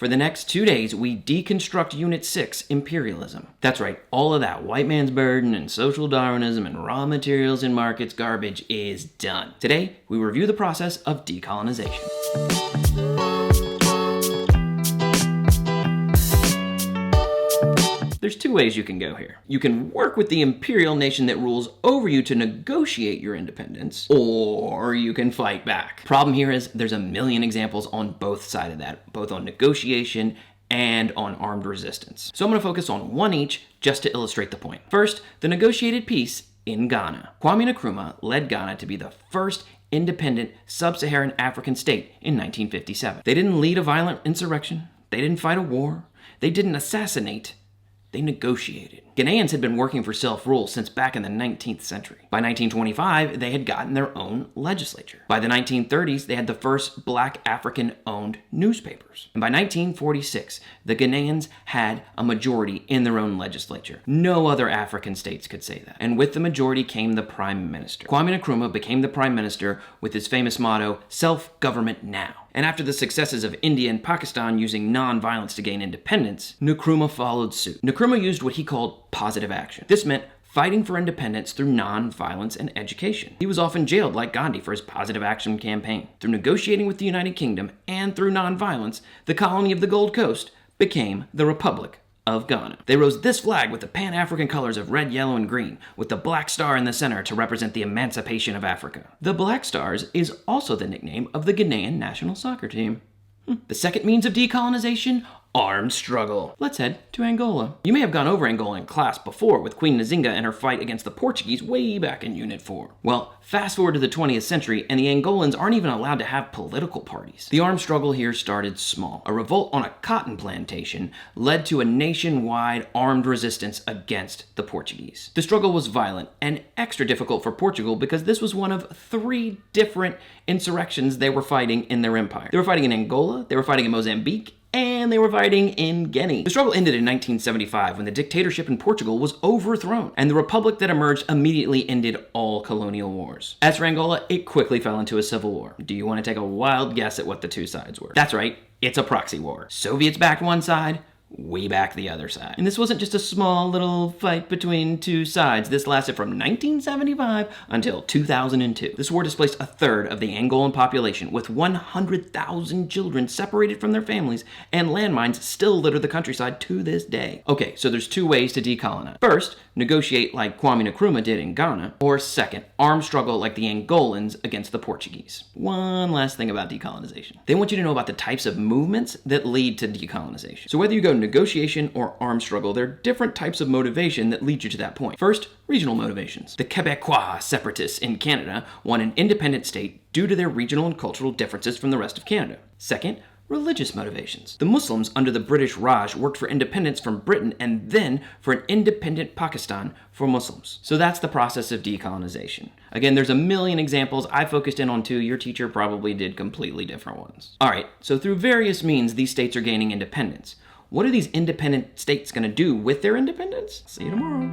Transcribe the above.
For the next 2 days, we deconstruct Unit 6, Imperialism. That's right, all of that white man's burden and social Darwinism and raw materials and markets garbage is done. Today, we review the process of decolonization. There's 2 ways you can go here. You can work with the imperial nation that rules over you to negotiate your independence, or you can fight back. Problem here is there's a million examples on both sides of that, both on negotiation and on armed resistance. So I'm going to focus on one each just to illustrate the point. First, the negotiated peace in Ghana. Kwame Nkrumah led Ghana to be the first independent sub-Saharan African state in 1957. They didn't lead a violent insurrection. They didn't fight a war. They didn't assassinate. They negotiated. Ghanaians had been working for self-rule since back in the 19th century. By 1925, they had gotten their own legislature. By the 1930s, they had the first Black African-owned newspapers. And by 1946, the Ghanaians had a majority in their own legislature. No other African states could say that. And with the majority came the prime minister. Kwame Nkrumah became the prime minister with his famous motto, "Self-government now." And after the successes of India and Pakistan using non-violence to gain independence, Nkrumah followed suit. Nkrumah used what he called positive action. This meant fighting for independence through non-violence and education. He was often jailed like Gandhi for his positive action campaign. Through negotiating with the United Kingdom and through non-violence, the colony of the Gold Coast became the Republic of Ghana. They rose this flag with the Pan-African colors of red, yellow, and green, with the black star in the center to represent the emancipation of Africa. The Black Stars is also the nickname of the Ghanaian national soccer team. The second means of decolonization, armed struggle. Let's head to Angola. You may have gone over Angola in class before with Queen Nzinga and her fight against the Portuguese way back in Unit 4. Well, fast forward to the 20th century and the Angolans aren't even allowed to have political parties. The armed struggle here started small. A revolt on a cotton plantation led to a nationwide armed resistance against the Portuguese. The struggle was violent and extra difficult for Portugal because this was one of 3 different insurrections they were fighting in their empire. They were fighting in Angola, they were fighting in Mozambique, and they were fighting in Guinea. The struggle ended in 1975 when the dictatorship in Portugal was overthrown, and the republic that emerged immediately ended all colonial wars. As for Angola, it quickly fell into a civil war. Do you want to take a wild guess at what the 2 sides were? That's right, it's a proxy war. Soviets backed one side, we back the other side. And this wasn't just a small little fight between 2 sides. This lasted from 1975 until 2002. This war displaced a third of the Angolan population, with 100,000 children separated from their families, and landmines still litter the countryside to this day. Okay, so there's 2 ways to decolonize. First, negotiate like Kwame Nkrumah did in Ghana, or second, armed struggle like the Angolans against the Portuguese. One last thing about decolonization. They want you to know about the types of movements that lead to decolonization. So whether you go negotiation or armed struggle, there are different types of motivation that lead you to that point. First, regional motivations. The Quebecois separatists in Canada want an independent state due to their regional and cultural differences from the rest of Canada. Second, religious motivations. The Muslims under the British Raj worked for independence from Britain and then for an independent Pakistan for Muslims. So that's the process of decolonization. Again, there's a million examples. I focused in on 2. Your teacher probably did completely different ones. All right, so through various means, these states are gaining independence. What are these independent states going to do with their independence? See you tomorrow.